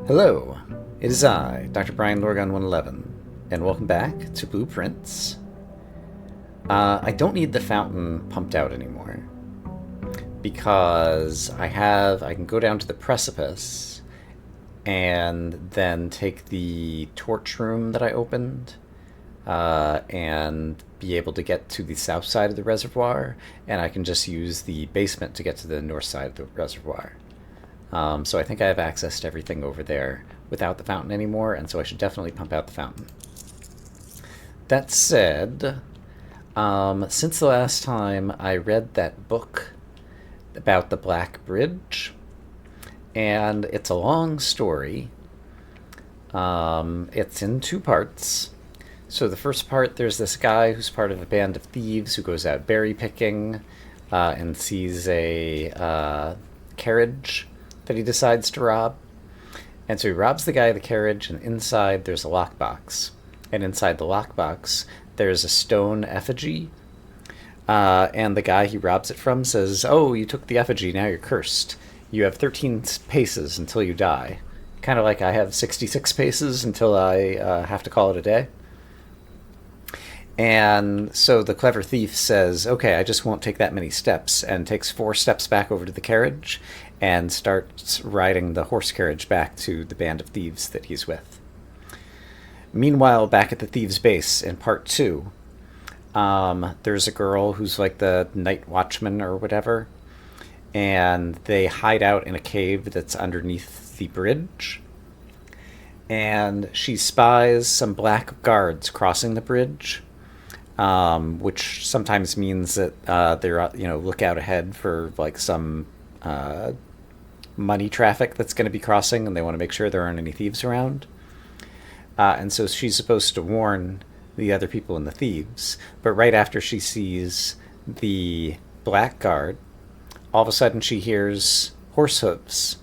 Hello, it is I, Dr. Brian Lorgon 111, and welcome back to Blueprints. I don't need the fountain pumped out anymore, because I can go down to the precipice and then take the torch room that I opened and be able to get to the south side of the reservoir, and I can just use the basement to get to the north side of the reservoir. So I think I have access to everything over there without the fountain anymore, and so I should definitely pump out the fountain. That said, since the last time I read that book about the Black Bridge, and it's a long story. It's in two parts. So the first part, there's this guy who's part of a band of thieves who goes out berry picking and sees a carriage that he decides to rob. And so he robs the guy of the carriage, and inside there's a lockbox. And inside the lockbox, there's a stone effigy. And the guy he robs it from says, "Oh, you took the effigy, now you're cursed. You have 13 paces until you die." Kind of like I have 66 paces until I have to call it a day. And so the clever thief says, "Okay, I just won't take that many steps," and takes 4 steps back over to the carriage and starts riding the horse carriage back to the band of thieves that he's with. Meanwhile, back at the thieves' base in part 2, there's a girl who's like the night watchman or whatever, and they hide out in a cave that's underneath the bridge. And she spies some black guards crossing the bridge, which sometimes means that they're, look out ahead for like some money traffic that's going to be crossing, and they want to make sure there aren't any thieves around. And so she's supposed to warn the other people in the thieves, but right after she sees the black guard, all of a sudden she hears horse hooves.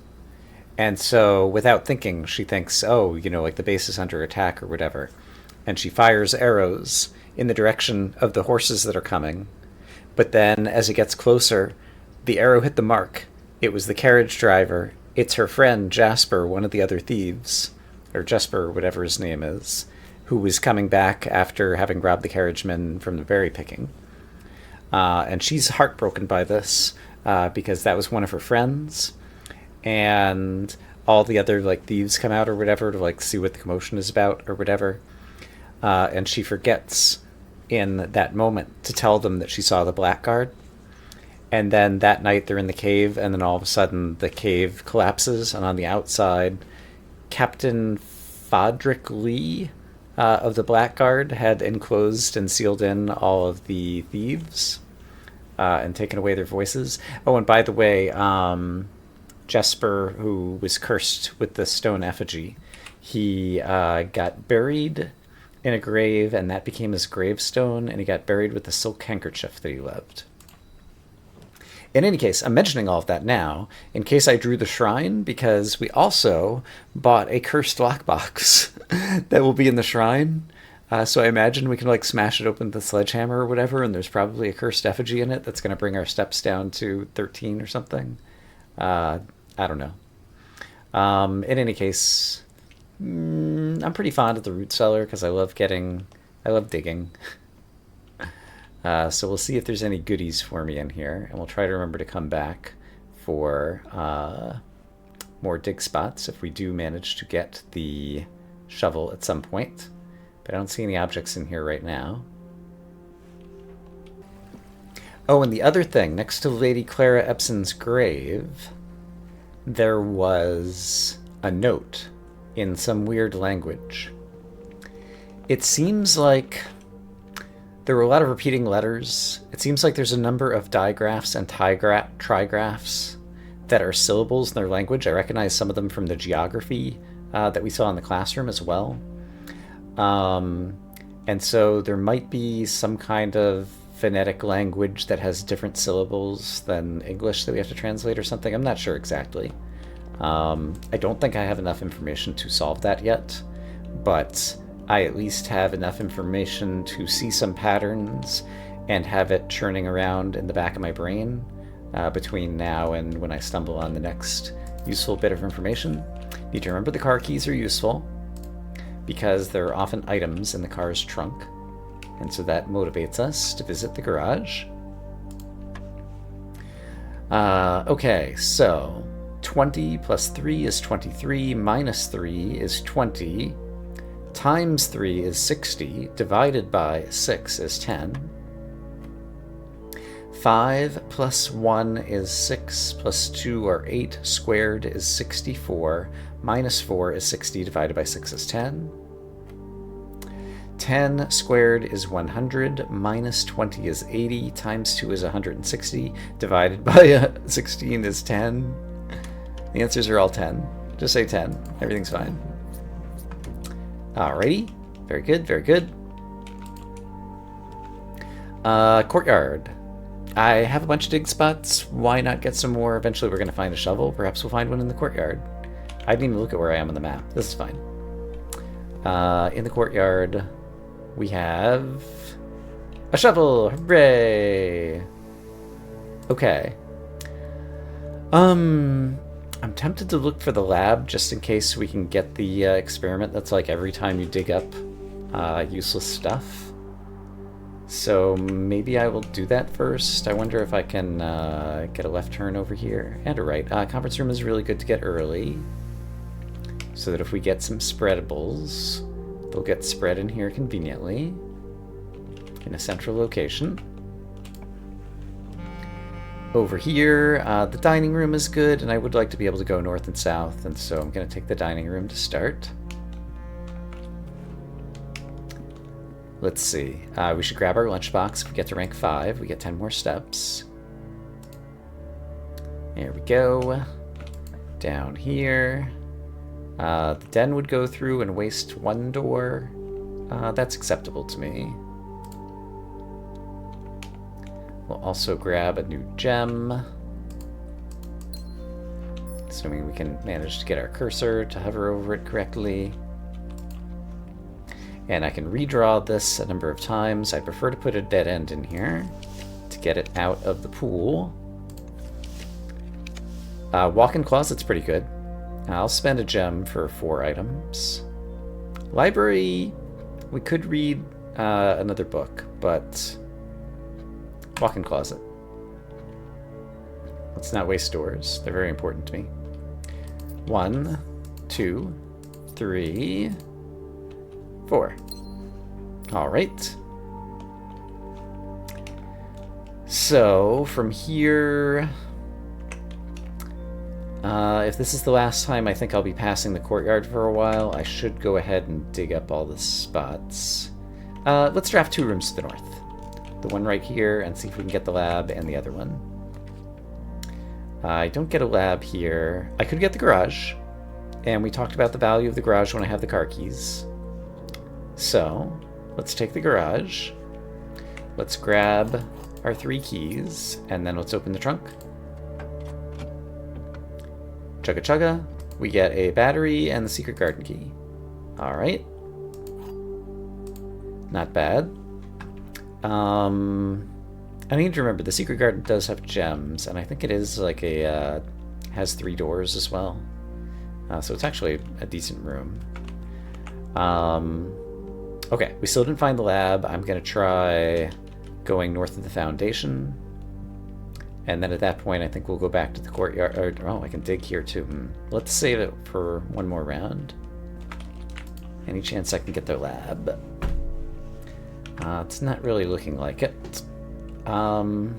And so without thinking, she thinks, like the base is under attack or whatever. And she fires arrows in the direction of the horses that are coming. But then as it gets closer, the arrow hit the mark. It was the carriage driver. It's her friend, Jasper, one of the other thieves, or Jesper, whatever his name is, who was coming back after having robbed the carriageman from the berry picking. And she's heartbroken by this because that was one of her friends. And all the other thieves come out or whatever to see what the commotion is about or whatever. And she forgets in that moment to tell them that she saw the blackguard. And then that night they're in the cave, and then all of a sudden the cave collapses, and on the outside, Captain Fodrick Lee of the Blackguard had enclosed and sealed in all of the thieves and taken away their voices. Oh, and by the way, Jesper, who was cursed with the stone effigy, he got buried in a grave, and that became his gravestone, and he got buried with the silk handkerchief that he loved. In any case, I'm mentioning all of that now in case I drew the shrine, because we also bought a cursed lockbox that will be in the shrine. So I imagine we can smash it open with a sledgehammer or whatever, and there's probably a cursed effigy in it that's going to bring our steps down to 13 or something. I don't know. In any case, I'm pretty fond of the root cellar because I love digging. So we'll see if there's any goodies for me in here, and we'll try to remember to come back for more dig spots if we do manage to get the shovel at some point. But I don't see any objects in here right now. Oh, and the other thing, next to Lady Clara Epson's grave, there was a note in some weird language. It seems like there were a lot of repeating letters. It seems like there's a number of digraphs and trigraphs that are syllables in their language. I recognize some of them from the geography that we saw in the classroom as well. And so there might be some kind of phonetic language that has different syllables than English that we have to translate or something. I'm not sure exactly. I don't think I have enough information to solve that yet, but I at least have enough information to see some patterns and have it churning around in the back of my brain between now and when I stumble on the next useful bit of information. Need to remember the car keys are useful because there are often items in the car's trunk, and so that motivates us to visit the garage. Okay, so 20 plus 3 is 23, minus 3 is 20, times 3 is 60, divided by 6 is 10. 5 plus 1 is 6, plus 2 are 8, squared is 64, minus 4 is 60, divided by 6 is 10. 10 squared is 100, minus 20 is 80, times 2 is 160, divided by 16 is 10. The answers are all 10. Just say 10. Everything's fine. Alrighty. Very good, very good. Courtyard. I have a bunch of dig spots. Why not get some more? Eventually we're going to find a shovel. Perhaps we'll find one in the courtyard. I didn't even look at where I am on the map. This is fine. In the courtyard, we have a shovel. Hooray! Okay. I'm tempted to look for the lab just in case we can get the experiment that's like every time you dig up useless stuff. So maybe I will do that first. I wonder if I can get a left turn over here and a right. Conference room is really good to get early so that if we get some spreadables, they'll get spread in here conveniently in a central location. Over here, the dining room is good, and I would like to be able to go north and south, and so I'm going to take the dining room to start. Let's see. We should grab our lunchbox. If we get to rank 5, we get 10 more steps. There we go. Down here. The den would go through and waste 1 door. That's acceptable to me. We'll also grab a new gem. Assuming we can manage to get our cursor to hover over it correctly. And I can redraw this a number of times. I prefer to put a dead end in here to get it out of the pool. Walk-in closet's pretty good. I'll spend a gem for 4 items. Library, we could read another book, but walk-in closet. Let's not waste doors. They're very important to me. 1, 2, 3, 4. All right. So from here, if this is the last time I think I'll be passing the courtyard for a while, I should go ahead and dig up all the spots. Let's draft 2 rooms to the north. The one right here, and see if we can get the lab, and the other one. I don't get a lab here. I could get the garage, and we talked about the value of the garage when I have the car keys. So, let's take the garage. Let's grab our 3 keys, and then let's open the trunk. Chugga chugga. We get a battery and the secret garden key. Alright. Not bad. I need to remember, the secret garden does have gems, and I think it is like a, has 3 doors as well. So it's actually a decent room. Okay, we still didn't find the lab. I'm going to try going north of the foundation. And then at that point, I think we'll go back to the courtyard. Oh, I can dig here too. Let's save it for 1 more round. Any chance I can get their lab? It's not really looking like it. I mean,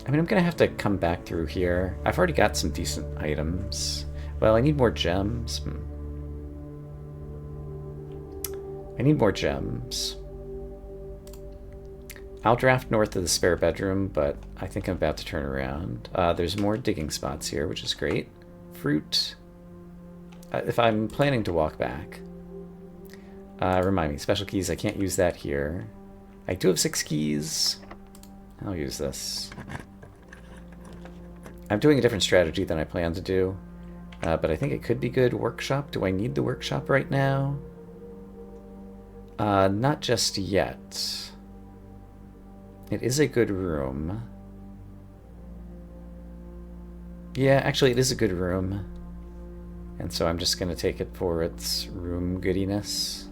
I'm going to have to come back through here. I've already got some decent items. Well, I need more gems. I need more gems. I'll draft north of the spare bedroom, but I think I'm about to turn around. There's more digging spots here, which is great. Fruit. If I'm planning to walk back. Remind me, special keys, I can't use that here. I do have 6 keys. I'll use this. I'm doing a different strategy than I planned to do, but I think it could be good. Workshop, do I need the workshop right now? Not just yet. It is a good room. Yeah, actually it is a good room. And so I'm just going to take it for its room goodiness.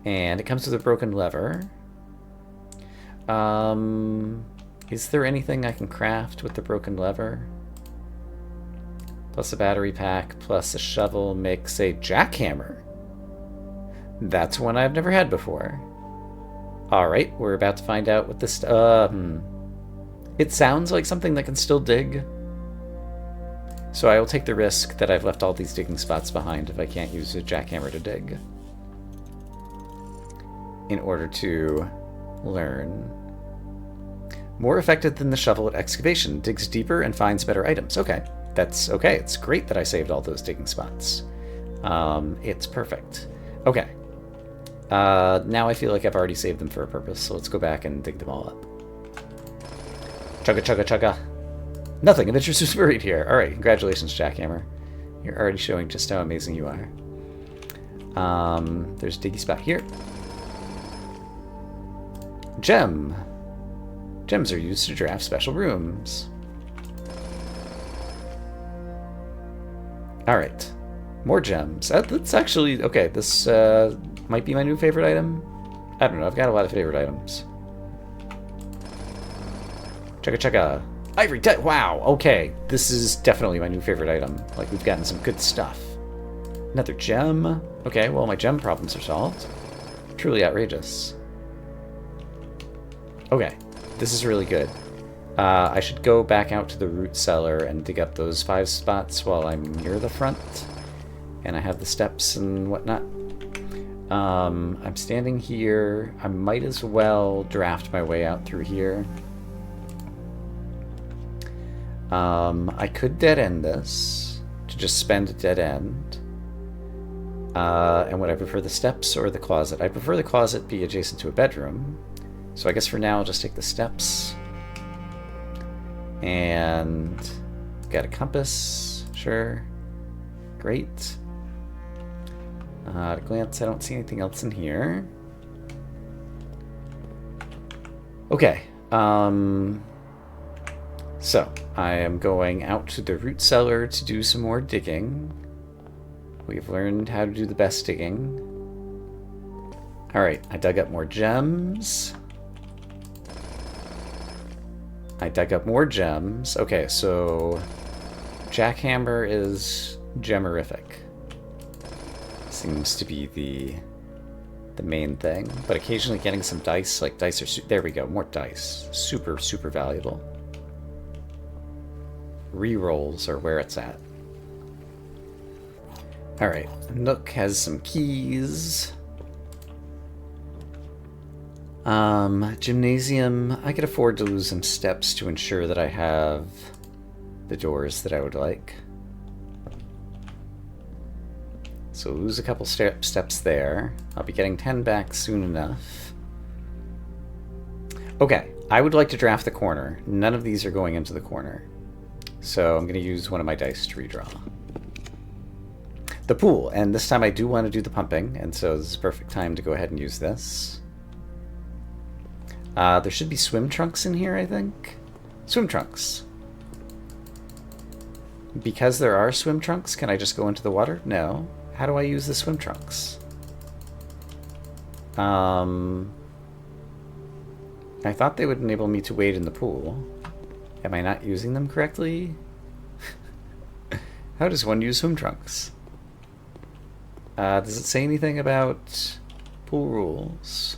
And it comes with a broken lever. Is there anything I can craft with the broken lever? Plus a battery pack, plus a shovel makes a jackhammer. That's one I've never had before. Alright, we're about to find out what this... It sounds like something that can still dig. So I will take the risk that I've left all these digging spots behind if I can't use a jackhammer to dig. In order to learn. More effective than the shovel at excavation. Digs deeper and finds better items. Okay. That's okay. It's great that I saved all those digging spots. It's perfect. Okay. Now I feel like I've already saved them for a purpose, so let's go back and dig them all up. Chugga chugga chugga. Nothing of interest is buried here. Alright, congratulations, Jackhammer. You're already showing just how amazing you are. There's a diggy spot here. Gem. Gems are used to draft special rooms. Alright. More gems. That's actually... Okay, this might be my new favorite item. I don't know, I've got a lot of favorite items. Chugga chugga. Ivory wow, okay. This is definitely my new favorite item. Like, we've gotten some good stuff. Another gem. Okay, well, my gem problems are solved. Truly outrageous. Okay, this is really good. I should go back out to the root cellar and dig up those 5 spots while I'm near the front. And I have the steps and whatnot. I'm standing here. I might as well draft my way out through here. I could dead end this to just spend a dead end. And would I prefer the steps or the closet? I prefer the closet be adjacent to a bedroom. So I guess for now I'll just take the steps. And got a compass, sure. Great. At a glance, I don't see anything else in here. Okay. So, I am going out to the root cellar to do some more digging. We've learned how to do the best digging. Alright, I dug up more gems. I dug up more gems. Okay, so jackhammer is gemmerific. Seems to be the main thing. But occasionally getting some dice, like dice are... There we go, more dice. Super, super valuable. Rerolls are where it's at. Alright, Nook has some keys. Gymnasium, I could afford to lose some steps to ensure that I have the doors that I would like. So lose a couple steps there. I'll be getting 10 back soon enough. Okay, I would like to draft the corner. None of these are going into the corner. So I'm going to use one of my dice to redraw. The pool, and this time I do want to do the pumping, and so this is a perfect time to go ahead and use this. There should be swim trunks in here, I think. Swim trunks. Because there are swim trunks, can I just go into the water? No. How do I use the swim trunks? I thought they would enable me to wade in the pool. Am I not using them correctly? How does one use swim trunks? Does it say anything about pool rules?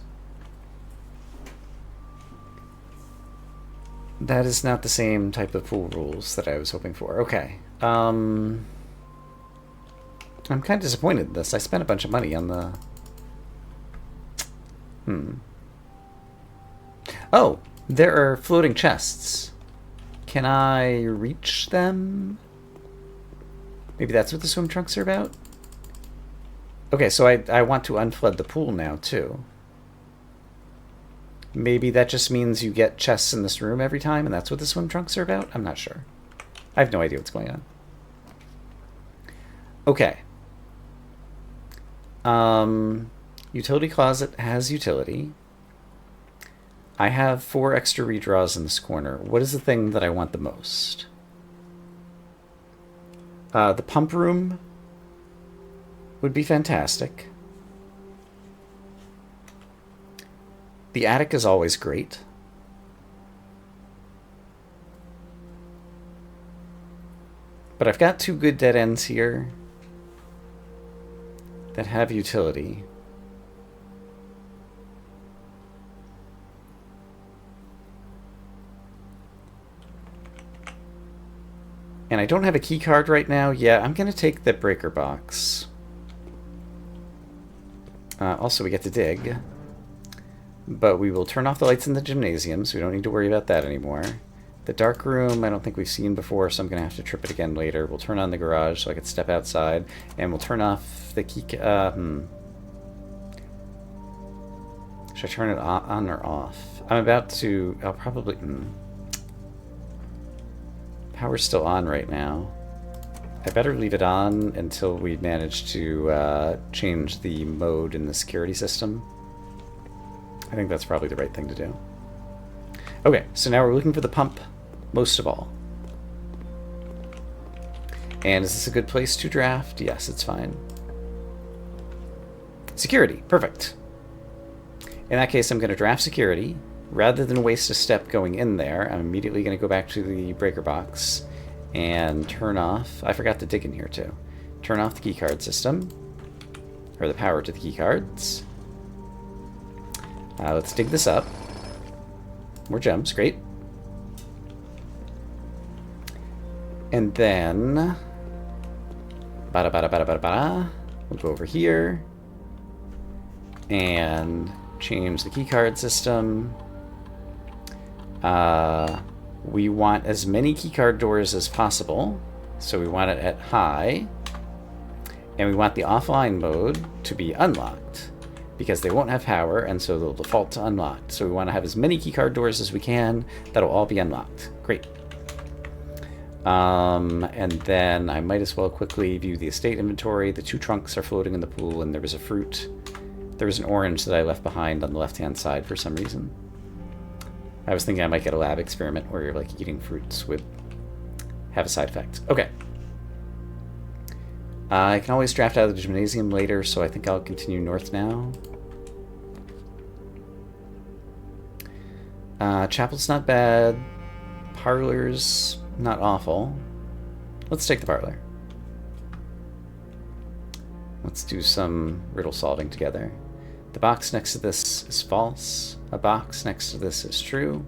That is not the same type of pool rules that I was hoping for. Okay. I'm kind of disappointed in this. I spent a bunch of money on the... Oh, there are floating chests. Can I reach them? Maybe that's what the swim trunks are about? Okay, so I want to unflood the pool now, too. Maybe that just means you get chests in this room every time, and that's what the swim trunks are about? I'm not sure. I have no idea what's going on. Okay. Utility closet has utility. I have 4 extra redraws in this corner. What is the thing that I want the most? The pump room would be fantastic. The attic is always great. But I've got 2 good dead ends here that have utility. And I don't have a key card right now. Yeah, I'm going to take the breaker box. Also, we get to dig. But we will turn off the lights in the gymnasium, so we don't need to worry about that anymore. The dark room, I don't think we've seen before, so I'm going to have to trip it again later. We'll turn on the garage so I can step outside, and we'll turn off the key... Should I turn it on or off? I'm about to... I'll probably... Power's still on right now. I better leave it on until we manage to change the mode in the security system. I think that's probably the right thing to do. Okay, so now we're looking for the pump, most of all. And is this a good place to draft? Yes, it's fine. Security, perfect. In that case, I'm going to draft security. Rather than waste a step going in there, I'm immediately going to go back to the breaker box and turn off... I forgot to dig in here, too. Turn off the keycard system, or the power to the keycards. Let's dig this up. More gems, great. And then... We'll go over here. And change the keycard system. We want as many keycard doors as possible. So we want it at high. And we want the offline mode to be unlocked, because they won't have power, and so they'll default to unlocked. So we want to have as many keycard doors as we can. That'll all be unlocked. Great. And then I might as well quickly view the estate inventory. The 2 trunks are floating in the pool, and there was a fruit. There was an orange that I left behind on the left-hand side for some reason. I was thinking I might get a lab experiment where you're like eating fruits would have a side effect. Okay. I can always draft out of the gymnasium later, so I think I'll continue north now. Chapel's not bad. Parlor's not awful. Let's take the parlor. Let's do some riddle solving together. The box next to this is false. A box next to this is true.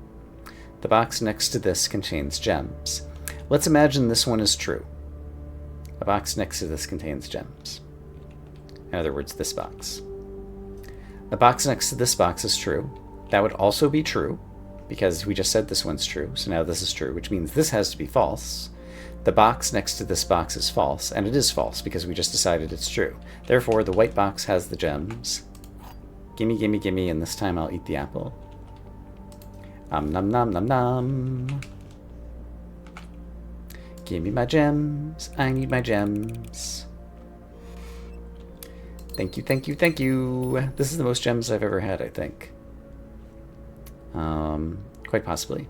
The box next to this contains gems. Let's imagine this one is true. A box next to this contains gems. In other words, this box. A box next to this box is true. That would also be true, because we just said this one's true, so now this is true, which means this has to be false. The box next to this box is false, and it is false, because we just decided it's true. Therefore, the white box has the gems. Gimme, gimme, gimme, and this time I'll eat the apple. Nom nom nom nom. Give me my gems. I need my gems. Thank you, thank you, thank you. This is the most gems I've ever had, I think. Quite possibly.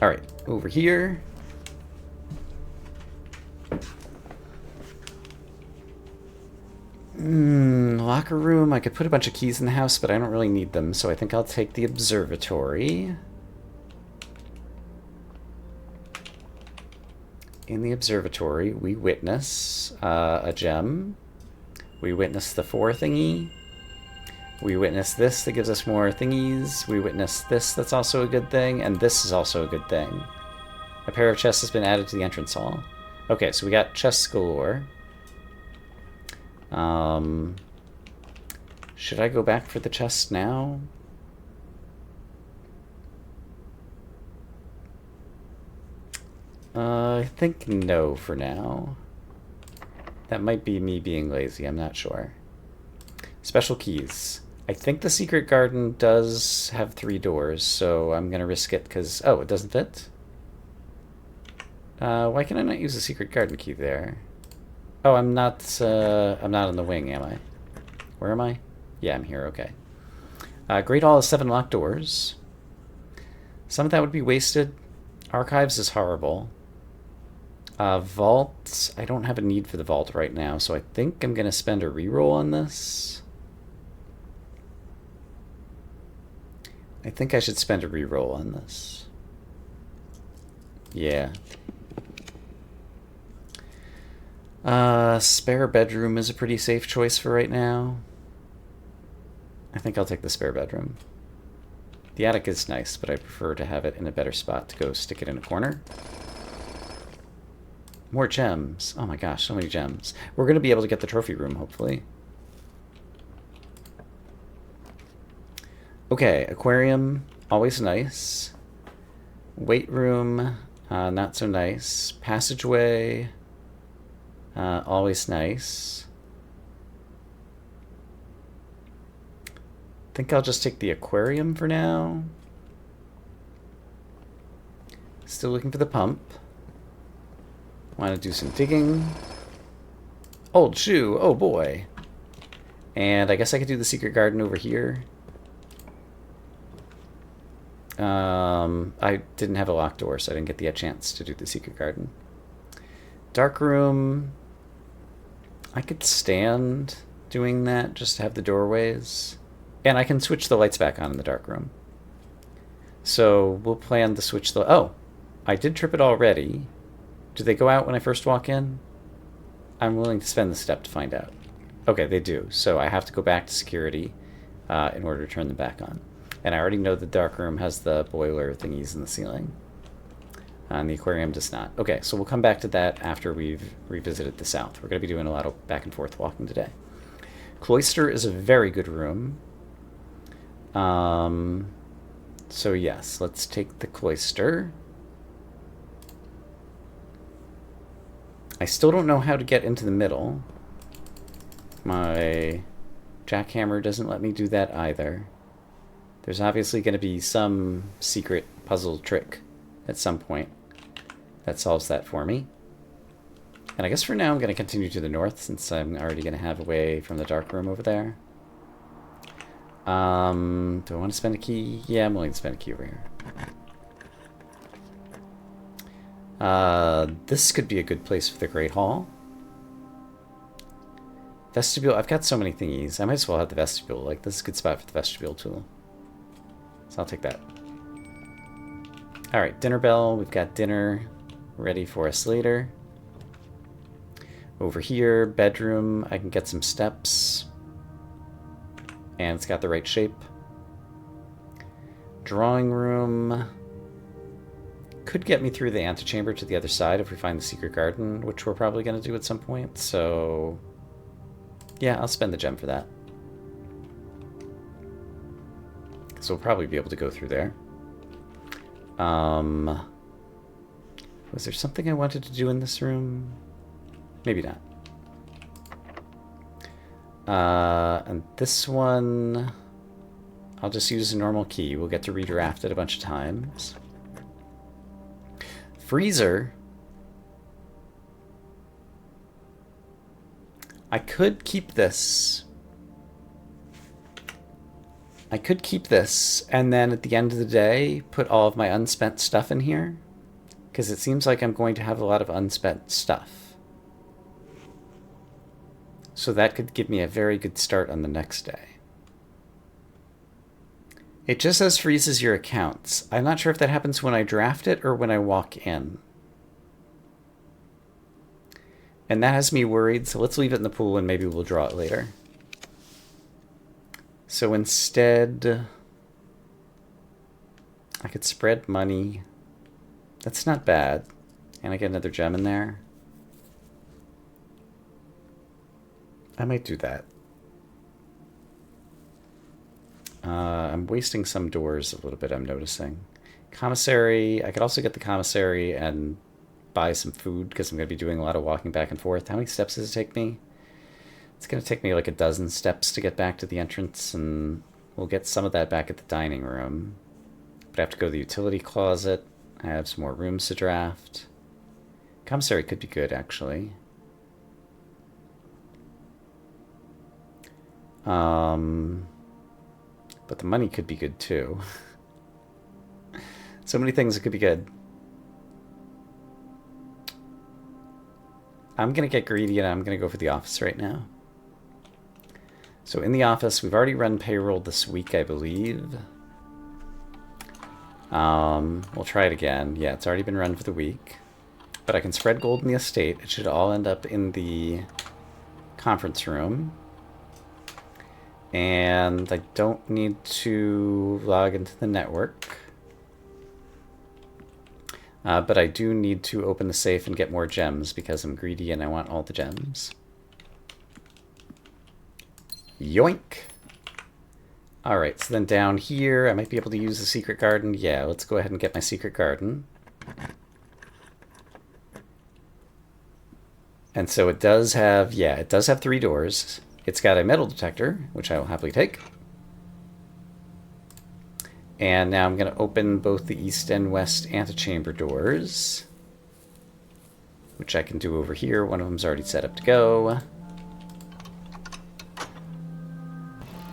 Alright, over here. Locker room. I could put a bunch of keys in the house, but I don't really need them, so I think I'll take the observatory. In the observatory, we witness a gem. We witness the 4 thingy. We witness this that gives us more thingies. We witness this that's also a good thing, and this is also a good thing. A pair of chests has been added to the entrance hall. Okay, so we got chests galore. Should I go back for the chest now? I think no for now. That might be me being lazy, I'm not sure. Special keys. I think the secret garden does have 3 doors, so I'm gonna risk it because... Oh, it doesn't fit? Why can I not use the secret garden key there? Oh, I'm not on the wing, am I? Where am I? Yeah, I'm here, okay. Great Hall has 7 locked doors. Some of that would be wasted. Archives is horrible. Vault. I don't have a need for the vault right now, so I think I'm going to spend a reroll on this. I think I should spend a reroll on this. Yeah. Spare bedroom is a pretty safe choice for right now. I think I'll take the spare bedroom. The attic is nice, but I prefer to have it in a better spot to go stick it in a corner. More gems. Oh my gosh, so many gems. We're going to be able to get the trophy room, hopefully. Okay, aquarium, always nice. Weight room, not so nice. Passageway, always nice. I think I'll just take the aquarium for now. Still looking for the pump. Want to do some digging. Old shoe, oh boy. And I guess I could do the secret garden over here. I didn't have a locked door, so I didn't get the chance to do the secret garden. Dark room. I could stand doing that, just to have the doorways. And I can switch the lights back on in the dark room. So we'll plan to switch the... Oh, I did trip it already. Do they go out when I first walk in? I'm willing to spend the step to find out. Okay, they do. So I have to go back to security in order to turn them back on. And I already know the dark room has the boiler thingies in the ceiling. And the aquarium does not. Okay, so we'll come back to that after we've revisited the south. We're going to be doing a lot of back and forth walking today. Cloister is a very good room. So yes, let's take the cloister. I still don't know how to get into the middle. My jackhammer doesn't let me do that either. There's obviously going to be some secret puzzle trick at some point that solves that for me. And I guess for now I'm going to continue to the north since I'm already going to have a way from the dark room over there. Do I want to spend a key? Yeah, I'm willing to spend a key over here. This could be a good place for the Great Hall. Vestibule, I've got so many thingies. I might as well have the vestibule. Like, this is a good spot for the vestibule tool. So I'll take that. Alright, dinner bell. We've got dinner ready for us later. Over here, bedroom. I can get some steps. And it's got the right shape. Drawing room. Could get me through the antechamber to the other side if we find the secret garden, which we're probably going to do at some point. So, yeah, I'll spend the gem for that. So we'll probably be able to go through there. Was there something I wanted to do in this room? Maybe not. And this one, I'll just use a normal key. We'll get to redraft it a bunch of times. Freezer. I could keep this. I could keep this, and then at the end of the day, put all of my unspent stuff in here. Because it seems like I'm going to have a lot of unspent stuff. So that could give me a very good start on the next day. It just says freezes your accounts. I'm not sure if that happens when I draft it or when I walk in. And that has me worried, so let's leave it in the pool and maybe we'll draw it later. So instead, I could spread money. That's not bad. And I get another gem in there. I might do that. I'm wasting some doors a little bit, I'm noticing. Commissary, I could also get the commissary and buy some food because I'm going to be doing a lot of walking back and forth. How many steps does it take me? It's going to take me like a dozen steps to get back to the entrance, and we'll get some of that back at the dining room. But I have to go to the utility closet. I have some more rooms to draft. Commissary could be good, actually. But the money could be good, too. So many things that could be good. I'm going to get greedy and I'm going to go for the office right now. So in the office, we've already run payroll this week, I believe. We'll try it again. Yeah, it's already been run for the week. But I can spread gold in the estate. It should all end up in the conference room. And I don't need to log into the network. But I do need to open the safe and get more gems because I'm greedy and I want all the gems. Yoink! Alright, so then down here, I might be able to use the secret garden. Yeah, let's go ahead and get my secret garden. And so it does have, yeah, it does have 3 doors. It's got a metal detector, which I will happily take. And now I'm going to open both the east and west antechamber doors, which I can do over here. One of them's already set up to go.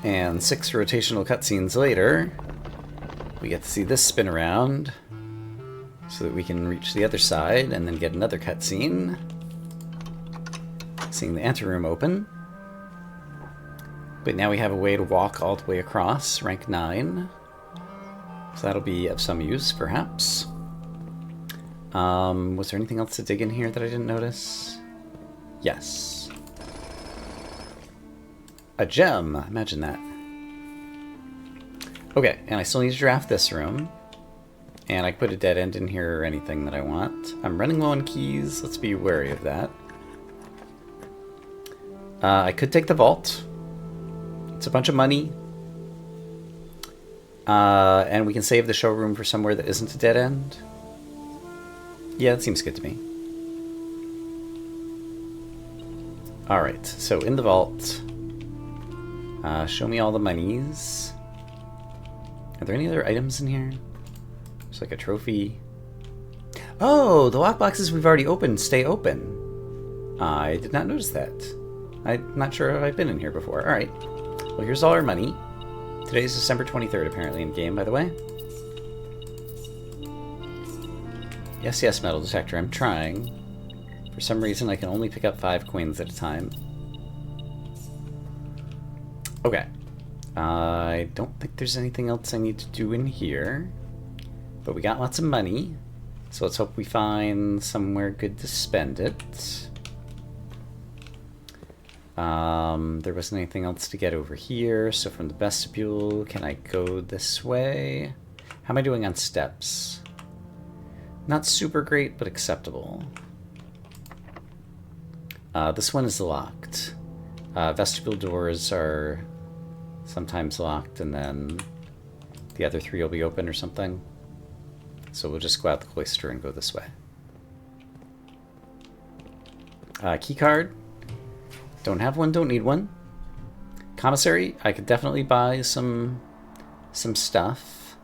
And 6 rotational cutscenes later, we get to see this spin around so that we can reach the other side and then get another cutscene. Seeing the anteroom open. But now we have a way to walk all the way across, rank 9. So that'll be of some use, perhaps. Was there anything else to dig in here that I didn't notice? Yes. A gem! Imagine that. Okay, and I still need to draft this room. And I can put a dead end in here or anything that I want. I'm running low on keys. Let's be wary of that. I could take the vault. It's a bunch of money. And we can save the showroom for somewhere that isn't a dead end. Yeah, that seems good to me. Alright, so in the vault. Show me all the monies. Are there any other items in here? There's like a trophy. Oh, the lockboxes we've already opened stay open. I did not notice that. I'm not sure if I've been in here before. Alright. Well, here's all our money. Today's December 23rd, apparently, in game, by the way. Yes, yes, metal detector, I'm trying. For some reason, I can only pick up 5 coins at a time. Okay. I don't think there's anything else I need to do in here. But we got lots of money. So let's hope we find somewhere good to spend it. There wasn't anything else to get over here, so from the vestibule, can I go this way? How am I doing on steps? Not super great, but acceptable. This one is locked. Vestibule doors are sometimes locked, and then the other 3 will be open or something. So we'll just go out the cloister and go this way. Key card. Don't have one, don't need one. Commissary, I could definitely buy some stuff.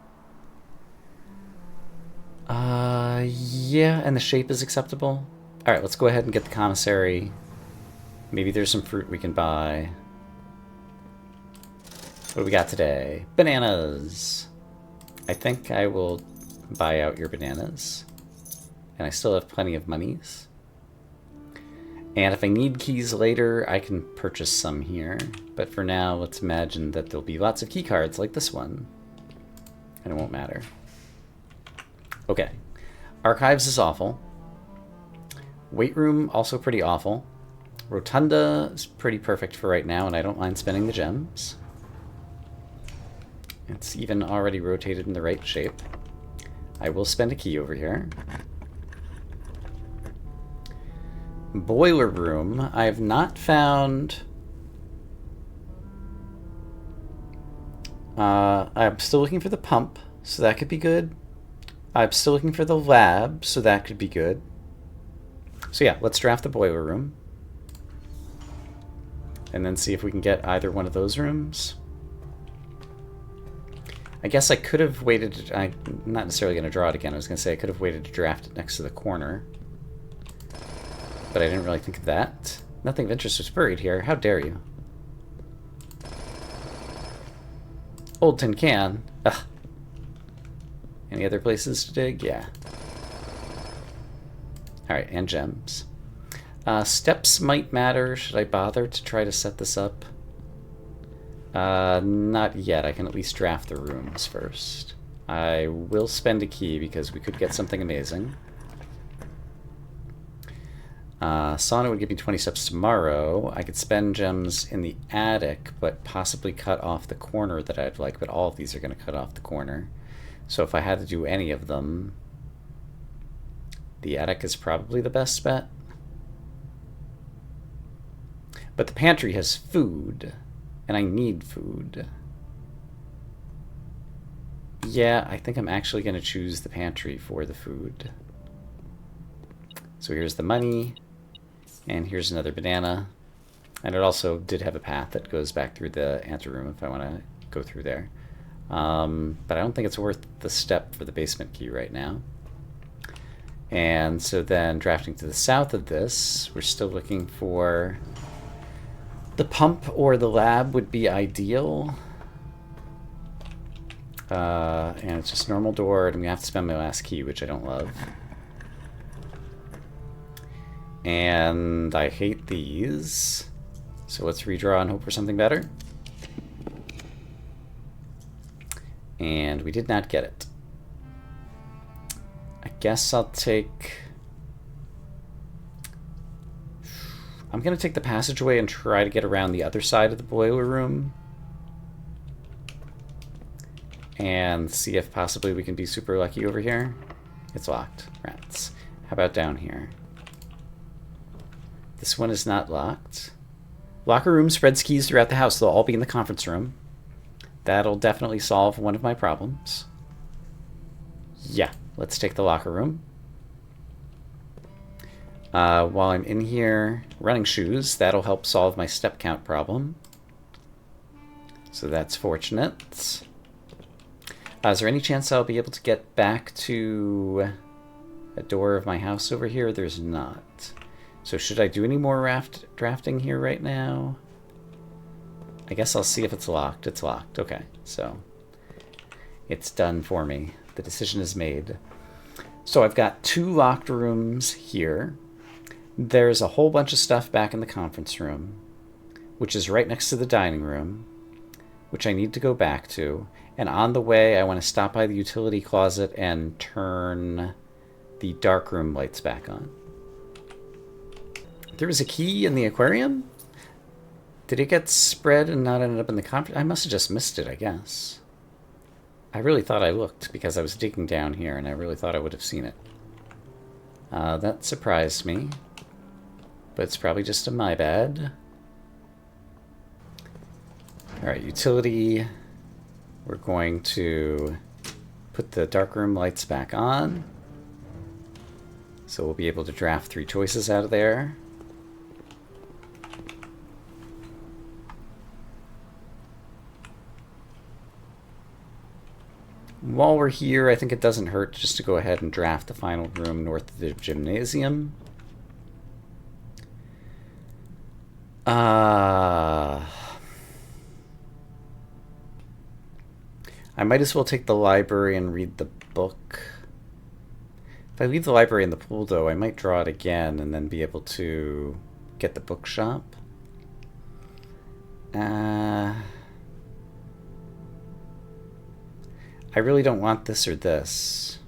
Yeah, and the shape is acceptable. Alright, let's go ahead and get the commissary. Maybe there's some fruit we can buy. What do we got today? Bananas! I think I will buy out your bananas. And I still have plenty of monies. And if I need keys later, I can purchase some here. But for now, let's imagine that there'll be lots of key cards like this one. And it won't matter. Okay. Archives is awful. Weight room, also pretty awful. Rotunda is pretty perfect for right now, and I don't mind spending the gems. It's even already rotated in the right shape. I will spend a key over here. Boiler room. I have not found... I'm still looking for the pump, so that could be good. I'm still looking for the lab, so that could be good. So yeah, let's draft the boiler room. And then see if we can get either one of those rooms. I guess I could have waited... I'm not necessarily going to draw it again. I was going to say I could have waited to draft it next to the corner. But I didn't really think of that. Nothing of interest was buried here. How dare you? Old tin can. Ugh. Any other places to dig? Yeah. Alright, and gems. Steps might matter. Should I bother to try to set this up? Not yet. I can at least draft the rooms first. I will spend a key because we could get something amazing. Sauna would give me 20 steps tomorrow. I could spend gems in the attic, but possibly cut off the corner that I'd like, but all of these are going to cut off the corner. So if I had to do any of them, the attic is probably the best bet. But the pantry has food, and I need food. Yeah, I think I'm actually going to choose the pantry for the food. So here's the money, and here's another banana. And it also did have a path that goes back through the anteroom if I want to go through there. But I don't think it's worth the step for the basement key right now. And so then drafting to the south of this, we're still looking for the pump or the lab would be ideal. And it's just normal door, and I'm going to have to spend my last key, which I don't love. And I hate these. So let's redraw and hope for something better. And we did not get it. I guess I'll take... I'm going to take the passageway and try to get around the other side of the boiler room. And see if possibly we can be super lucky over here. It's locked. Rats. How about down here? This one is not locked. Locker room spreads keys throughout the house. They'll all be in the conference room. That'll definitely solve one of my problems. Yeah, let's take the locker room. While I'm in here, running shoes, that'll help solve my step count problem. So that's fortunate. Is there any chance I'll be able to get back to a door of my house over here? There's not. So should I do any more drafting here right now? I guess I'll see if it's locked. It's locked. Okay, so it's done for me. The decision is made. So I've got 2 locked rooms here. There's a whole bunch of stuff back in the conference room, which is right next to the dining room, which I need to go back to. And on the way, I want to stop by the utility closet and turn the darkroom lights back on. There was a key in the aquarium? Did it get spread and not end up in the conference? I must have just missed it, I guess. I really thought I looked because I was digging down here and I really thought I would have seen it. That surprised me. But it's probably just a my bad. Alright, utility. We're going to put the darkroom lights back on. So we'll be able to draft 3 choices out of there. While we're here, I think it doesn't hurt just to go ahead and draft the final room north of the gymnasium. I might as well take the library and read the book. If I leave the library in the pool, though, I might draw it again and then be able to get the bookshop. I really don't want this or this.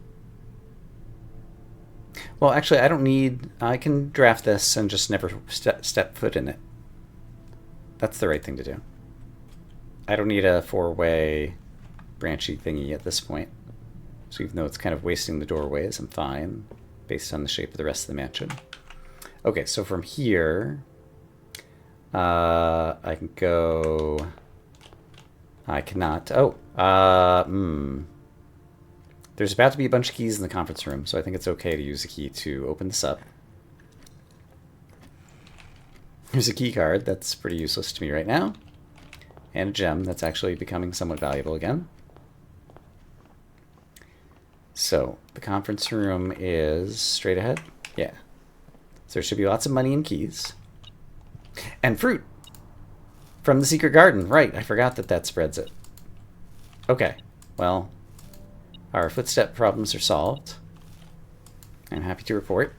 Well, actually, I don't need... I can draft this and just never step foot in it. That's the right thing to do. I don't need a 4-way branchy thingy at this point. So even though it's kind of wasting the doorways, I'm fine, based on the shape of the rest of the mansion. Okay, so from here, I can go... I cannot. Oh, there's about to be a bunch of keys in the conference room, so I think it's okay to use a key to open this up. Here's a key card that's pretty useless to me right now. And a gem that's actually becoming somewhat valuable again. So, the conference room is straight ahead? Yeah. So there should be lots of money and keys. And fruit! From the secret garden, right, I forgot that spreads it. Okay, well, our footstep problems are solved. I'm happy to report.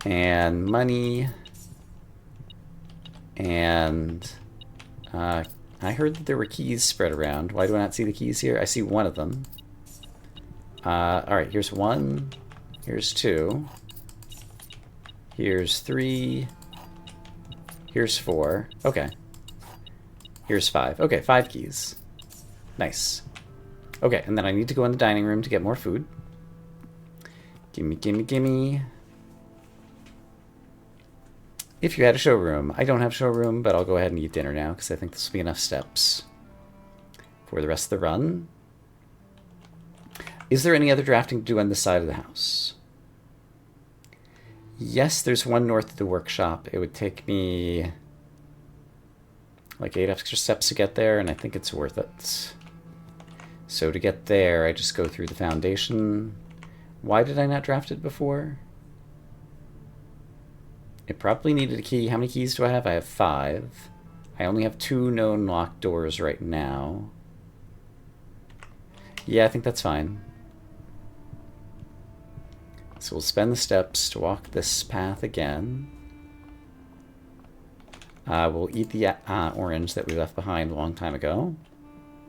And money. And I heard that there were keys spread around. Why do I not see the keys here? I see one of them. Alright, here's 1. Here's 2. Here's 3. Here's 4. Okay. Here's 5. Okay, 5 keys. Nice. Okay, and then I need to go in the dining room to get more food. Gimme, gimme, gimme. If you had a showroom. I don't have a showroom, but I'll go ahead and eat dinner now because I think this will be enough steps for the rest of the run. Is there any other drafting to do on this side of the house? Yes, there's one north of the workshop. It would take me like 8 extra steps to get there, and I think it's worth it. So to get there, I just go through the foundation. Why did I not draft it before? It probably needed a key. How many keys do I have? I have 5. I only have 2 known locked doors right now. Yeah, I think that's fine. So we'll spend the steps to walk this path again. We'll eat the orange that we left behind a long time ago.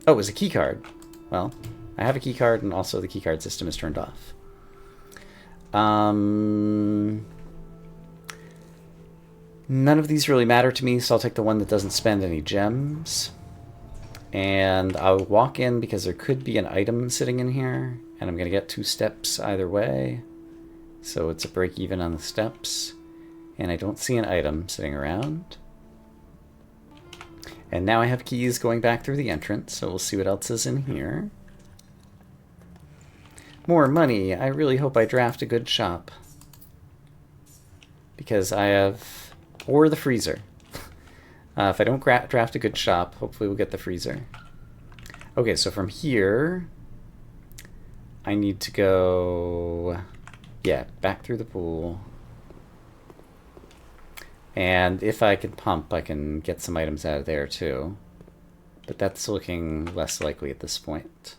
Oh, it was a key card. Well, I have a key card, and also the key card system is turned off. None of these really matter to me, so I'll take the one that doesn't spend any gems. And I'll walk in because there could be an item sitting in here, and I'm going to get 2 steps either way. So it's a break even on the steps. And I don't see an item sitting around. And now I have keys going back through the entrance, so we'll see what else is in here. More money. I really hope I draft a good shop. Because I have... Or the freezer. If I don't draft a good shop, hopefully we'll get the freezer. Okay, so from here, I need to go... Yeah, back through the pool. And if I can pump, I can get some items out of there too. But that's looking less likely at this point.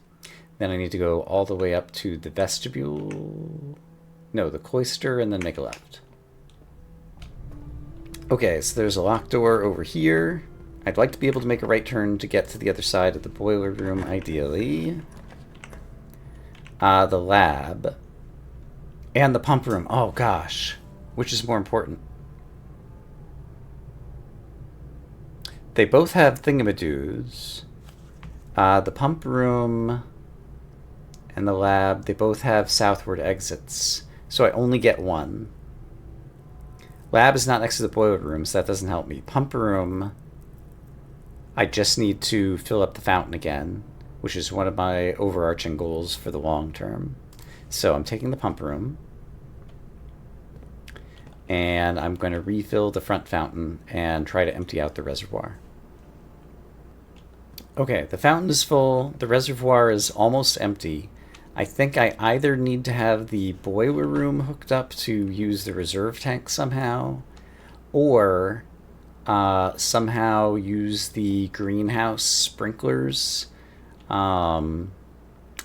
Then I need to go all the way up to the vestibule. No, the cloister, and then make a left. Okay, so there's a locked door over here. I'd like to be able to make a right turn to get to the other side of the boiler room, ideally. The lab. And the pump room. Oh, gosh. Which is more important? They both have thingamadoos. The pump room and the lab, they both have southward exits. So I only get one. Lab is not next to the boiler room, so that doesn't help me. Pump room, I just need to fill up the fountain again, which is one of my overarching goals for the long term. So I'm taking the pump room, and I'm going to refill the front fountain and try to empty out the reservoir. Okay, the fountain is full, the reservoir is almost empty. I think I either need to have the boiler room hooked up to use the reserve tank somehow, or somehow use the greenhouse sprinklers,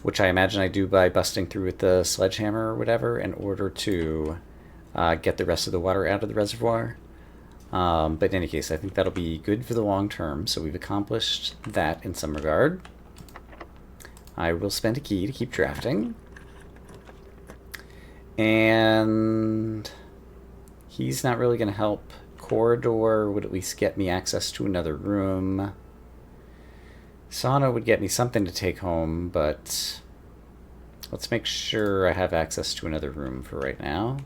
which I imagine I do by busting through with the sledgehammer or whatever in order to get the rest of the water out of the reservoir. But in any case, I think that'll be good for the long term, so we've accomplished that in some regard. I will spend a key to keep drafting. And he's not really going to help. Corridor would at least get me access to another room. Sauna would get me something to take home, but let's make sure I have access to another room for right now.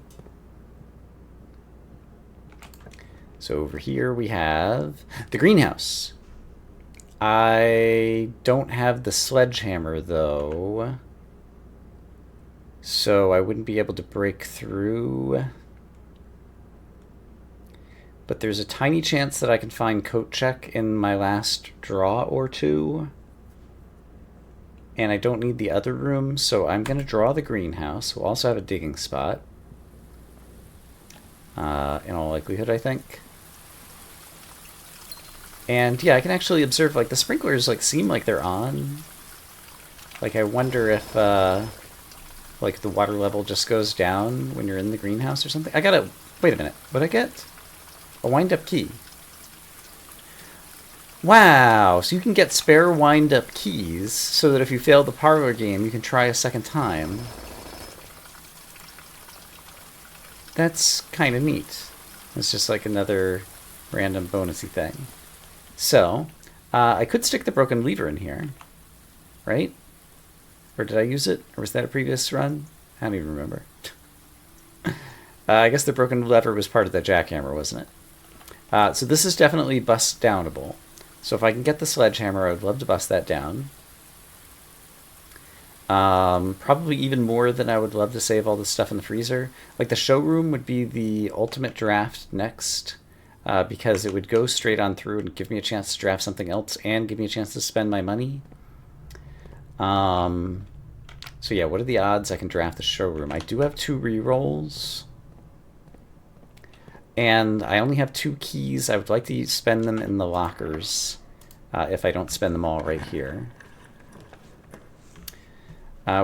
So over here we have the greenhouse. I don't have the sledgehammer, though, so I wouldn't be able to break through. But there's a tiny chance that I can find coat check in my last draw or two. And I don't need the other room, so I'm going to draw the greenhouse. We'll also have a digging spot. In all likelihood, I think. And yeah, I can actually observe, like, the sprinklers, like, seem like they're on. Like, I wonder if, like, the water level just goes down when you're in the greenhouse or something. I gotta Wait a minute. What'd I get? A wind-up key. Wow, so you can get spare wind-up keys so that if you fail the parlor game, you can try a second time. That's kind of neat. It's just like another random bonusy thing. So, I could stick the broken lever in here, right? Or did I use it? Or was that a previous run? I don't even remember. I guess the broken lever was part of the jackhammer, wasn't it? So this is definitely bust downable. So if I can get the sledgehammer, I would love to bust that down. Probably even more than I would love to save all this stuff in the freezer. Like the showroom would be the ultimate draft next, because it would go straight on through and give me a chance to draft something else and give me a chance to spend my money. So yeah, what are the odds I can draft the showroom? I do have 2 rerolls. And I only have 2 keys. I would like to spend them in the lockers, if I don't spend them all right here.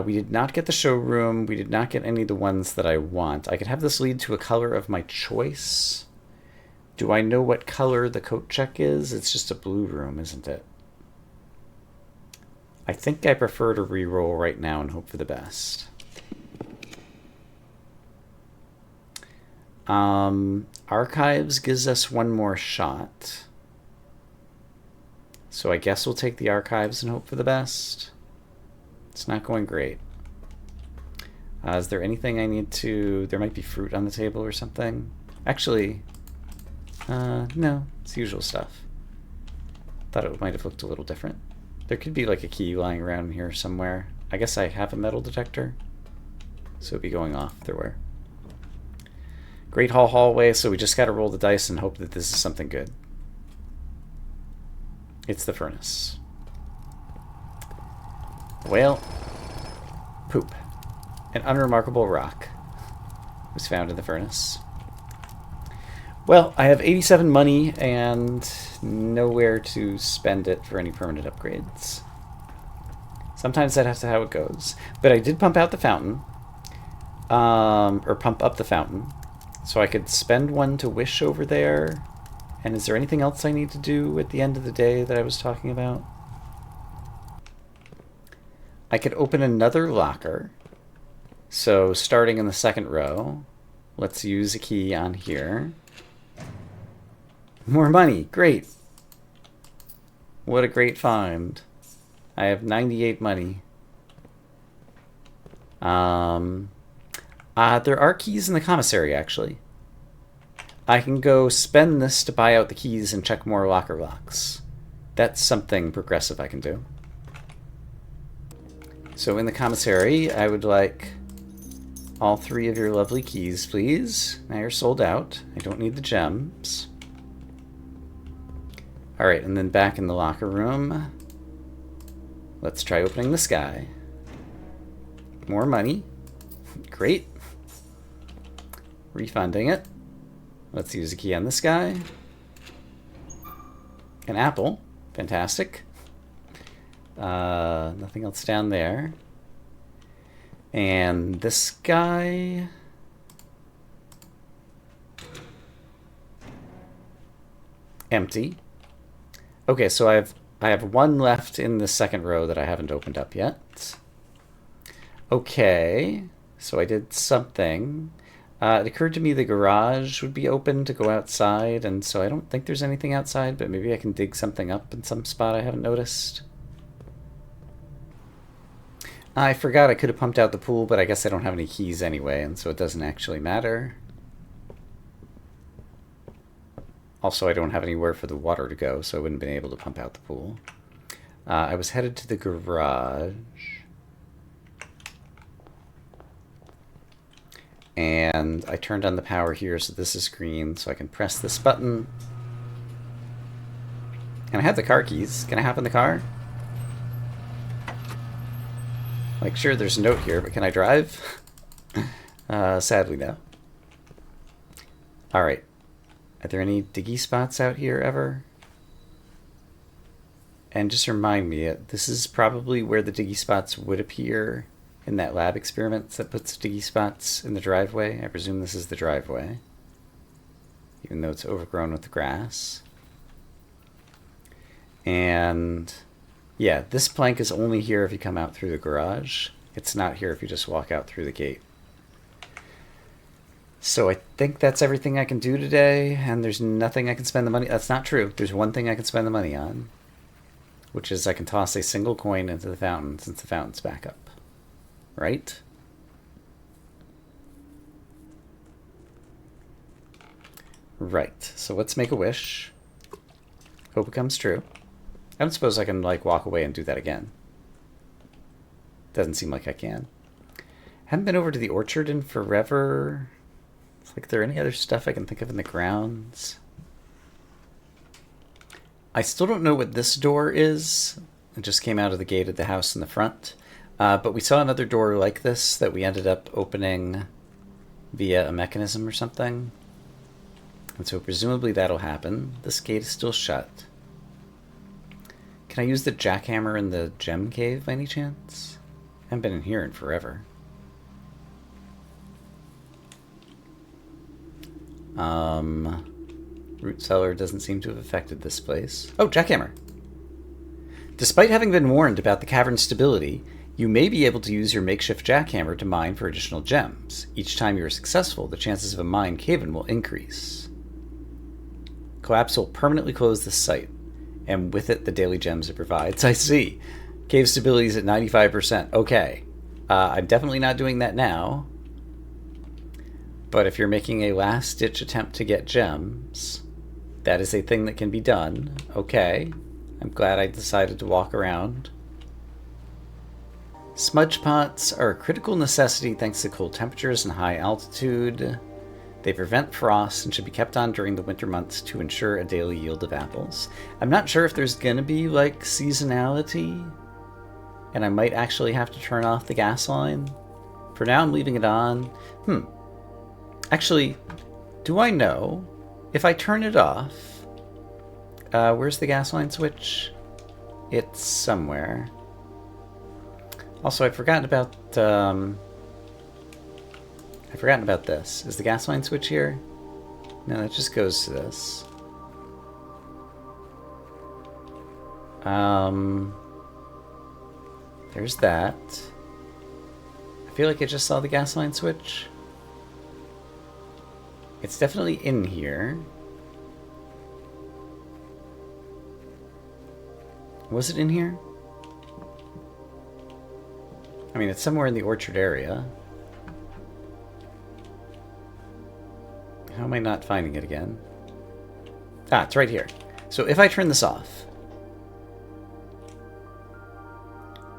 We did not get the showroom. We did not get any of the ones that I want. I could have this lead to a color of my choice. Do I know what color the coat check is? It's just a blue room, isn't it? I think I prefer to reroll right now and hope for the best. Archives gives us 1 more shot. So I guess we'll take the archives and hope for the best. It's not going great. Is there anything I need to... There might be fruit on the table or something. Actually, no. It's the usual stuff. Thought it might have looked a little different. There could be like a key lying around here somewhere. I guess I have a metal detector. So it'd be going off if there were. Great Hall hallway, so we just gotta roll the dice and hope that this is something good. It's the furnace. Well, poop. An unremarkable rock was found in the furnace. Well, I have 87 money and nowhere to spend it for any permanent upgrades. Sometimes that's how it goes. But I did pump out the fountain. Or pump up the fountain. So I could spend 1 to wish over there. And is there anything else I need to do at the end of the day that I was talking about? I could open another locker. So starting in the 2nd row, let's use a key on here. More money, great. What a great find. I have 98 money. There are keys in the commissary, actually. I can go spend this to buy out the keys and check more locker locks. That's something progressive I can do. So in the commissary, I would like all 3 of your lovely keys, please. Now you're sold out. I don't need the gems. Alright, and then back in the locker room, let's try opening this guy. More money. Great. Refunding it. Let's use a key on this guy. An apple. Fantastic. Nothing else down there. And this guy... Empty. Okay, so I have 1 left in the 2nd row that I haven't opened up yet. Okay, so I did something. It occurred to me the garage would be open to go outside, and so I don't think there's anything outside, but maybe I can dig something up in some spot I haven't noticed. I forgot I could have pumped out the pool, but I guess I don't have any keys anyway, and so it doesn't actually matter. Also, I don't have anywhere for the water to go, so I wouldn't have been able to pump out the pool. I was headed to the garage. And I turned on the power here, so this is green, so I can press this button. And I have the car keys. Can I hop in the car? Like, sure, there's a note here, but can I drive? Sadly, no. Alright. Are there any diggy spots out here ever? And just remind me, this is probably where the diggy spots would appear in that lab experiment that puts diggy spots in the driveway. I presume this is the driveway. even though it's overgrown with grass. And yeah, this plank is only here if you come out through the garage. It's not here if you just walk out through the gate. So I think that's everything I can do today, and there's nothing I can spend the money... That's not true. There's one thing I can spend the money on, which is I can toss a single coin into the fountain since the fountain's back up. Right? Right. So let's make a wish. Hope it comes true. I don't suppose I can, like, walk away and do that again. Doesn't seem like I can. Haven't been over to the orchard in forever. It's like, there any other stuff I can think of in the grounds? I still don't know what this door is. It just came out of the gate at the house in the front. But we saw another door like this that we ended up opening via a mechanism or something. And so presumably that'll happen. This gate is still shut. Can I use the jackhammer in the gem cave by any chance? I haven't been in here in forever. Root cellar doesn't seem to have affected this place. Oh, jackhammer! Despite having been warned about the cavern's stability, you may be able to use your makeshift jackhammer to mine for additional gems. Each time you are successful, the chances of a mine cave-in will increase. Collapse will permanently close the site, and with it the daily gems it provides. I see. Cave stability is at 95%. Okay. I'm definitely not doing that now. But if you're making a last-ditch attempt to get gems, that is a thing that can be done. Okay. I'm glad I decided to walk around. Smudge pots are a critical necessity thanks to cold temperatures and high altitude. They prevent frost and should be kept on during the winter months to ensure a daily yield of apples. I'm not sure if there's gonna be, like, seasonality, and I might actually have to turn off the gas line. For now, I'm leaving it on. Actually, do I know if I turn it off... where's the gas line switch? It's somewhere. Also, I've forgotten about... I've forgotten about this. Is the gas line switch here? No, that just goes to this. There's that. I feel like I just saw the gas line switch. It's definitely in here. Was it in here? I mean, it's somewhere in the orchard area. How am I not finding it again? Ah, it's right here. So if I turn this off,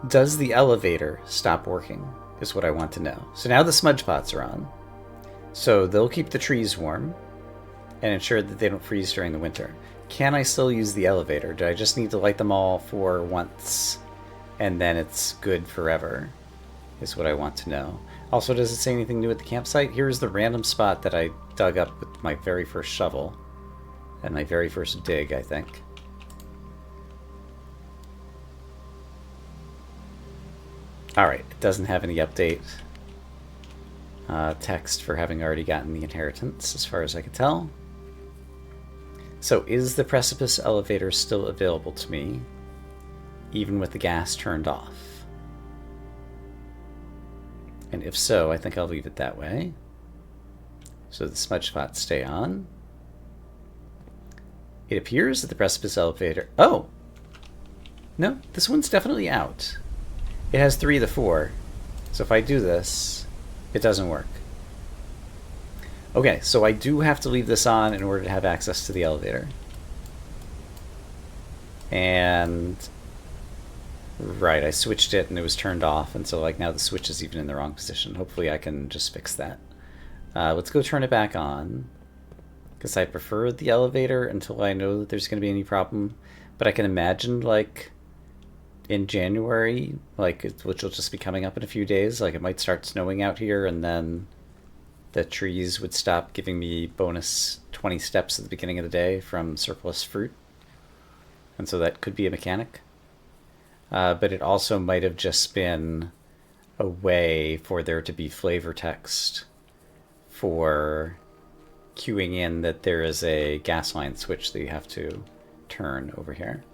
does the elevator stop working? Is what I want to know. So now the smudge pots are on. So they'll keep the trees warm and ensure that they don't freeze during the winter. Can I still use the elevator? Do I just need to light them all for once and then it's good forever? Is what I want to know. Also, does it say anything new at the campsite? Here's the random spot that I dug up with my very first shovel and my very first dig, I think. Alright, it doesn't have any update text for having already gotten the inheritance, as far as I could tell. So, is the precipice elevator still available to me, even with the gas turned off? And if so, I think I'll leave it that way. So the smudge pots stay on. It appears that the precipice elevator... Oh! No, this one's definitely out. It has 3 of the 4. So if I do this, it doesn't work. Okay, so I do have to leave this on in order to have access to the elevator. And... Right, I switched it and it was turned off, and so like now the switch is even in the wrong position. Hopefully I can just fix that. Let's go turn it back on, because I prefer the elevator until I know that there's going to be any problem. But I can imagine, like, in January, like, which will just be coming up in a few days, like it might start snowing out here, and then the trees would stop giving me bonus 20 steps at the beginning of the day from surplus fruit. And so that could be a mechanic. But it also might have just been a way for there to be flavor text for cueing in that there is a gas line switch that you have to turn over here.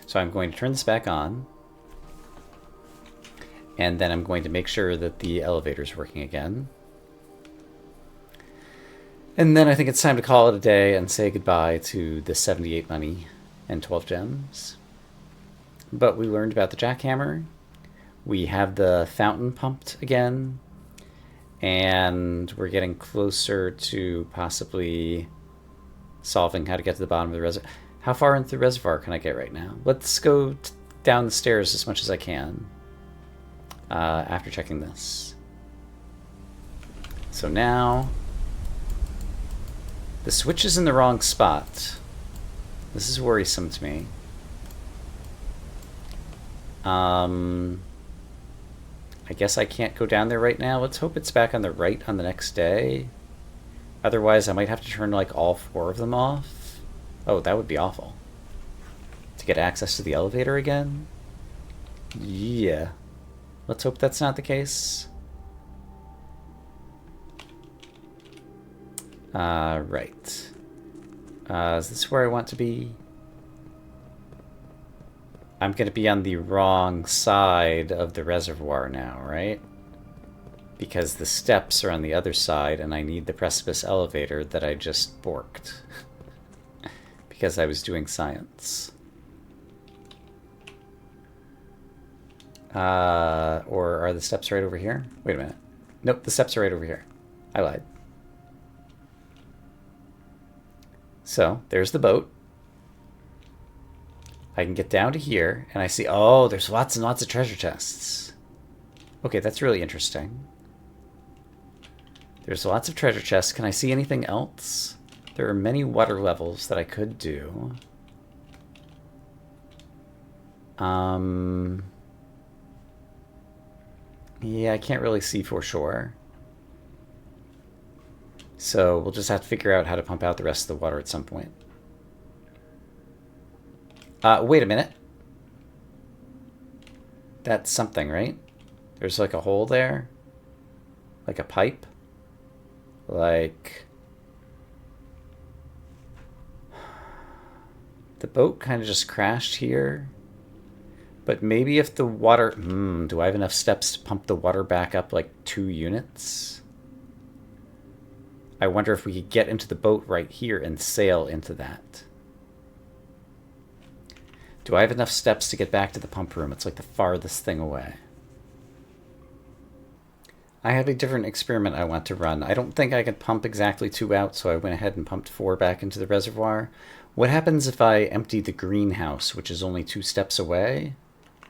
So I'm going to turn this back on. And then I'm going to make sure that the elevator's working again. And then I think it's time to call it a day and say goodbye to the 78 money and 12 gems. But we learned about the jackhammer. We have the fountain pumped again. And we're getting closer to possibly solving how to get to the bottom of the reservoir. How far into the reservoir can I get right now? Let's go down the stairs as much as I can after checking this. So now, the switch is in the wrong spot. This is worrisome to me. I guess I can't go down there right now. Let's hope it's back on the right on the next day. Otherwise, I might have to turn like all 4 of them off. Oh, that would be awful. To get access to the elevator again? Yeah. Let's hope that's not the case. Right. Is this where I want to be? I'm going to be on the wrong side of the reservoir now, right? Because the steps are on the other side, and I need the precipice elevator that I just borked. Because I was doing science. Or are the steps right over here? Wait a minute. Nope, the steps are right over here. I lied. So, there's the boat. I can get down to here, and I see, oh, there's lots and lots of treasure chests. Okay, that's really interesting. There's lots of treasure chests. Can I see anything else? There are many water levels that I could do. Yeah, I can't really see for sure. So we'll just have to figure out how to pump out the rest of the water at some point. Wait a minute. That's something, right? There's like a hole there? Like a pipe? Like... The boat kind of just crashed here. But maybe if the water... do I have enough steps to pump the water back up like 2 units? I wonder if we could get into the boat right here and sail into that. Do I have enough steps to get back to the pump room? It's like the farthest thing away. I have a different experiment I want to run. I don't think I could pump exactly 2 out, so I went ahead and pumped 4 back into the reservoir. What happens if I empty the greenhouse, which is only 2 steps away,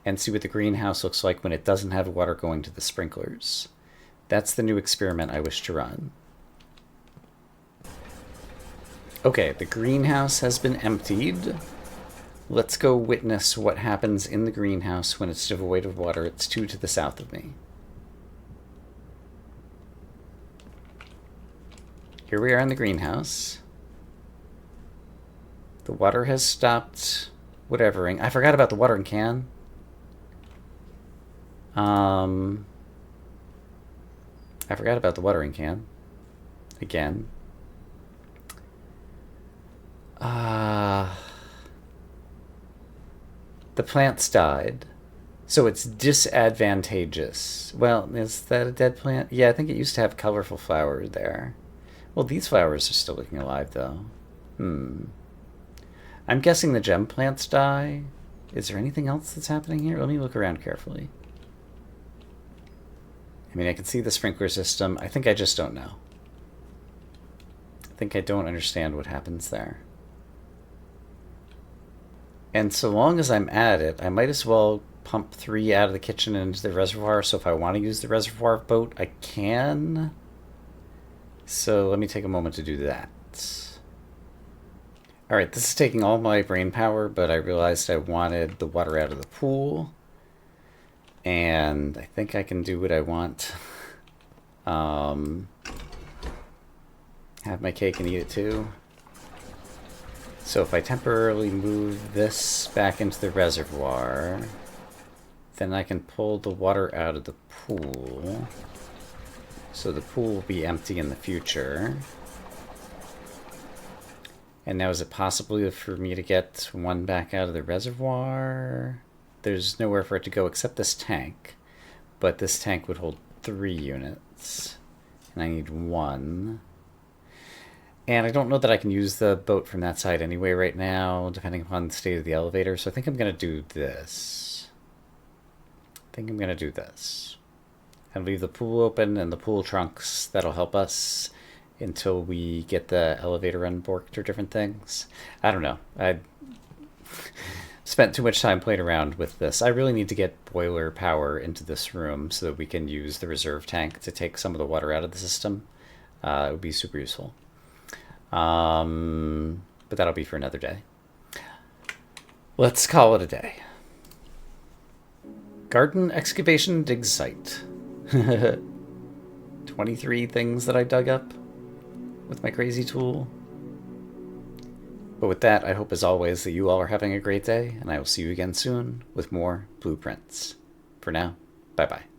and see what the greenhouse looks like when it doesn't have water going to the sprinklers? That's the new experiment I wish to run. Okay, the greenhouse has been emptied. Let's go witness what happens in the greenhouse when it's devoid of water. It's 2 to the south of me. Here we are in the greenhouse. The water has stopped whatevering. I forgot about the watering can. I forgot about the watering can. Again. The plants died. So it's disadvantageous. Well, is that a dead plant? Yeah, I think it used to have colorful flowers there. Well, these flowers are still looking alive, though. I'm guessing the gem plants die. Is there anything else that's happening here? Let me look around carefully. I mean, I can see the sprinkler system. I think I just don't know. I think I don't understand what happens there. And so long as I'm at it, I might as well pump 3 out of the kitchen into the reservoir. So if I want to use the reservoir boat, I can. So let me take a moment to do that. Alright, this is taking all my brain power, but I realized I wanted the water out of the pool. And I think I can do what I want. Have my cake and eat it too. So if I temporarily move this back into the reservoir, then I can pull the water out of the pool. So the pool will be empty in the future. And now is it possible for me to get one back out of the reservoir? There's nowhere for it to go except this tank. But this tank would hold 3 units. And I need 1. And I don't know that I can use the boat from that side anyway right now, depending upon the state of the elevator. So I think I'm going to do this. And leave the pool open and the pool trunks. That'll help us until we get the elevator unborked or different things. I don't know. I spent too much time playing around with this. I really need to get boiler power into this room so that we can use the reserve tank to take some of the water out of the system. It would be super useful. But that'll be for another day. Let's call it a day. Garden excavation dig site. 23 things that I dug up with my crazy tool. But with that, I hope as always that you all are having a great day, and I will see you again soon with more blueprints. For now, bye-bye.